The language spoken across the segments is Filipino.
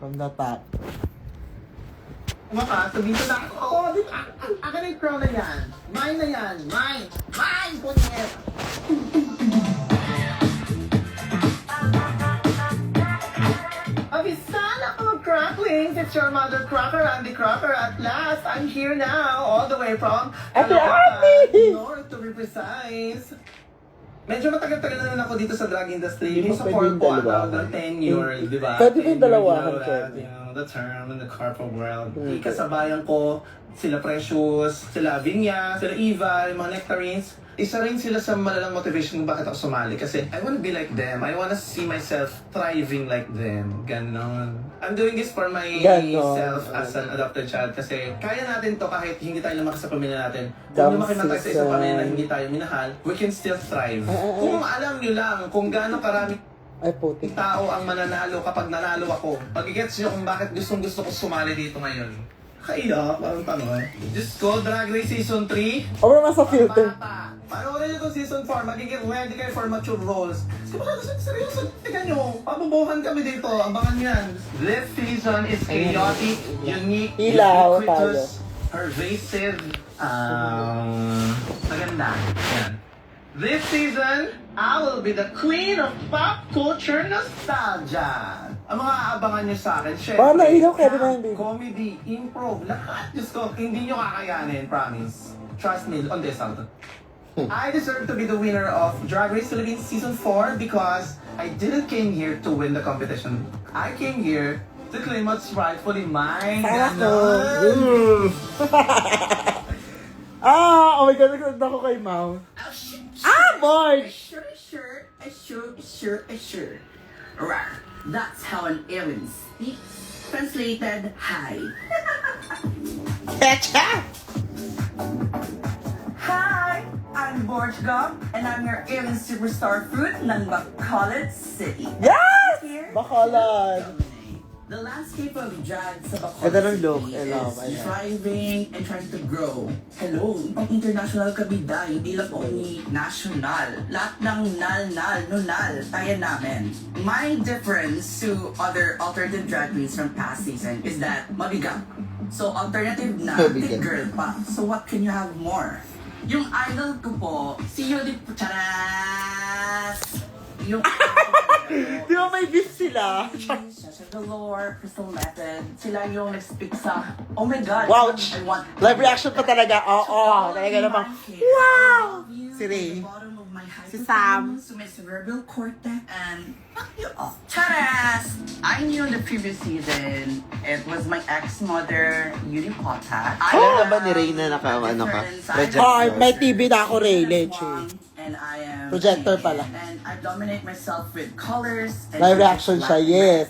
From the top. Maka, dito na ako. Oo, di ba? Akin yung crown na yan. Mine na yan. Mine! Mine! Punyet! Abisala ko, cracklings! It's your mother cracker, Andy Cracker. At last, I'm here now. All the way from Ate Caloocan, Andy! North to be precise. Medyo matagal-tagal na rin ako dito sa drag industry. Hindi Yung mo sa pwede core yung ko, dalawahan. the tenure, di ba? Pwede ba yung Tenure, dalawahan, you know that, pwede? you know, the term in the corporate world. Kasabayan ko, sila Precious, sila Vinya, sila Eva, yung mga Nectarines. Isa rin sila sa malalang motivation kung bakit ako sumali. Kasi I wanna be like them. I wanna see myself thriving like them. Ganon. I'm doing this for myself as an adopted child. Kasi kaya natin to kahit hindi tayo lumaki sa pamilya natin. Kung lumaki man tayo sa isang pamilya na hindi tayo minahal, we can still thrive. Kung alam nyo lang kung gaano karami Ay, puti. tao ang mananalo kapag nanalo ako. Pag-gets nyo kung bakit gustong-gusto ko sumali dito ngayon. Kaya, parang tanong. Diyos ko, Drag Race Season 3. O, wala nasa filter. Panoorin nyo itong Season 4. Magiging ready kayo for mature roles. Kasi baka kasi seryoso. Tignan nyo, pabubuhan kami dito. Abangan yan. This season is chaotic, unique, Ilaw ubiquitous, pervasive, maganda. Yan. This season, I will be the queen of pop culture nostalgia. Ang mga aabangan nyo sa akin, syempre, Baka nailaw ka rin na hindi. comedy, improv, lahat. Diyos ko, hindi nyo kakayanin, promise. Trust me, on this out. I deserve to be the winner of Drag Race Philippines Season 4 because I didn't came here to win the competition. I came here to claim what's rightfully mine. Sana ko. Ganon. Oh my God, nagkanda ko kay Mau. Marge! Sure. Rar. That's how an alien speaks. Translated, hi. Ketcha! Hi, I'm Borge Gum, and I'm your alien superstar fruit ng Bacolod City. Yes! Here, Bacolod. to dominate the landscape of drag sa Bacolod Ganda ng look. City I love, I is love. thriving and trying to grow. Hello, pang international kabida, hindi lang only national. Lahat ng nunal, kaya namin. My difference to other alternative drag queens from past season is that mabigat. So alternative na, Mabigat. thick girl pa. So what can you have more? Yung idol ko po, si Yuli Charas! Yung Di ba may beef sila? Shasha Galore, Crystal Method, sila yung nag-speak sa, oh my God, Ouch! I want Live reaction pa talaga. Oo, talaga namang, wow! Si Ray. Si Sam. To my cerebral cortex and fuck you off. Charas! I knew in the previous season, it was my ex-mother, Yuri Potta. Alam na ba ni Reyna ano ka? Project. Oh, may TV na ako, Ray. Leche. And I am Projector pala. And I dominate myself with colors. And Live reaction siya, yes.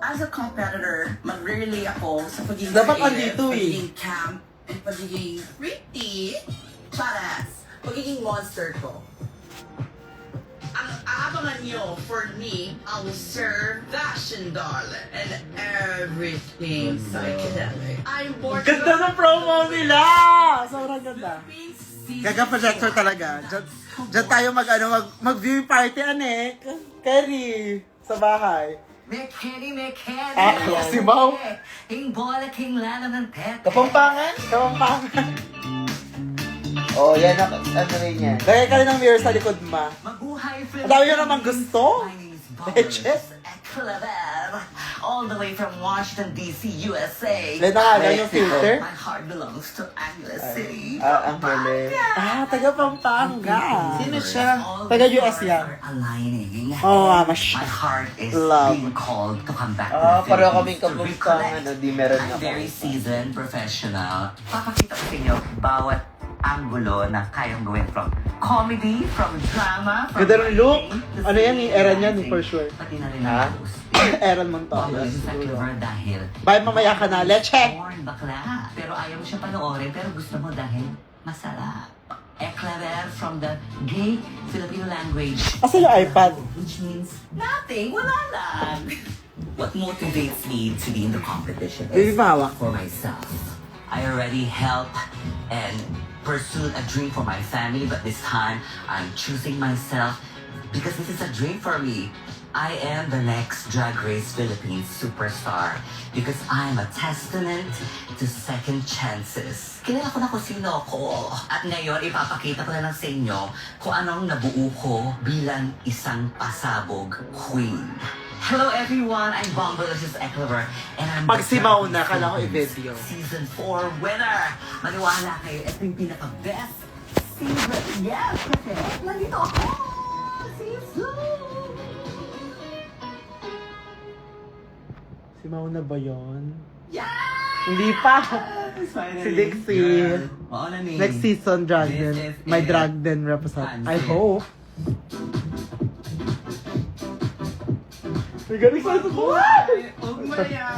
As a competitor, mag-relay ako sa pagiging Dapat creative, andito eh. pagiging camp, and pagiging pretty, charas, pagiging monster ko. Ang aabangan nyo for me, I will serve fashion darling and everything psychedelic. I'm bored Ganda ng promo nila! Sobrang ganda. Gaga projector talaga. Diyan tayo mag-viewing party, anek. Kerry, sa bahay. Mekeni. Ah, si Mau. King bola, king lalo ng pet. Kapampangan? Kapampangan. Oh, yan ako. Ano rin yan? Lagay ka rin ng mirror sa likod, ma. Mabuhay Ang dami nyo naman gusto. My name is Leche. Clavel, all the way from Washington, D.C., USA. Lena nga lang yung filter. My heart belongs to Angeles City. Ang huli. Ah, taga Pampanga. Sino siya? All Taga the US stars yan. are aligning. Oo nga, My masya. heart is Love. being called to come back to Ah, the pareho Philippines kaming to kabugtangan. reconnect. Di meron I'm ako. very seasoned professional. Papakita ko sa inyo bawat anggulo na kayang gawin from comedy, from drama, from Ganda ng look. writing, to Ano yan, singing, era niyan, everything. for sure. Pati na rin Ha? ang Aaron Montoya. Pablo sa siguro. Clever dahil Bye, mamaya ka na. Leche! born bakla. Pero ayaw mo siya panoorin, pero gusto mo dahil masarap. Eclair from the gay Filipino language. Asa yung iPad? Which means nothing, wala lang. What motivates me to be in the competition Baby, is mahawak. for myself. I already helped and pursued a dream for my family, but this time I'm choosing myself because this is a dream for me. I am the next Drag Race Philippines superstar because I'm a testament to second chances. Kilala ko na kung sino ako. At ngayon, ipapakita ko na lang sa inyo kung anong nabuo ko bilang isang pasabog queen. Hello everyone, I'm Bombalicious Ecklever and I'm Pagsimaw the na, Drag kala ko Race i-video. Season 4 winner! Maniwala kayo, ito yung pinaka-best season. Yes, kasi nandito ako! Season! Si Mauna ba yun? Yes! Hindi pa. Finally. Si Dixie. Oo na ni. Next season, drag This din. is May it. drag din represent. I Fancy. hope. We're getting excited.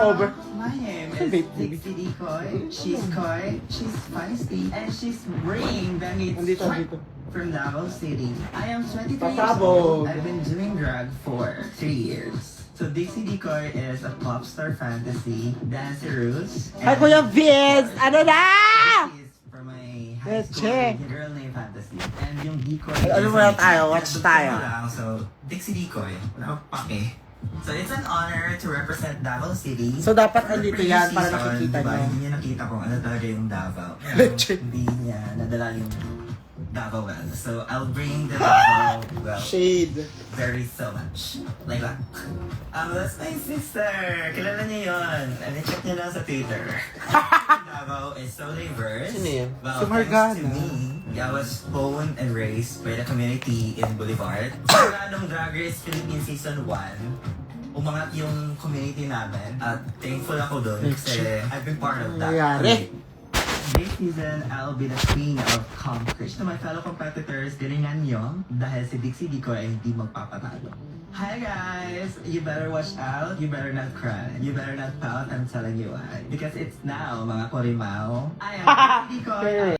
Over. My name Hey, is baby. Dixie Decoy. She's coy, she's feisty, and she's bringing banging Andito, andito. from Davao City. I am 23 years Pasabog. old. I've been doing drag for 3 years. So Dixie Decoy is a pop star fantasy, Dancy Roots. Hi, Kuya Vince! Ano na? This is from my high Let's school check. girl named Fantasy. And yung Decoy Ano is muna an- tayo? Watch tayo. lang. So, Dixie Decoy. Wala akong pake. So, it's an honor to represent Davao City. So, dapat For the andito yan para pre-season, nakikita diba, nyo. Hindi niya nakita kung ano talaga yung Davao. Legit. Hindi niya nadala yung Davao well. So, I'll bring the Davao well Shade. very so much. Like that. That's my sister. Kilala niyo yun. check niyo lang sa Twitter. Davao is so diverse. Sino yun? Well, Si Morgana. thanks to me, I was born and raised by the community in Boulevard. Simula nung Drag Race Philippines Season 1, umangat yung community namin. At thankful ako doon kasi I've been part of that. Nangyayari. This season, I'll be the queen of conquest. To my fellow competitors, galingan nyo dahil si Dixie Decoy ay hindi magpapatalo. Hi guys! You better watch out. You better not cry. You better not pout. I'm telling you why. Because it's now, mga Korimao. I am Dixie Decoy.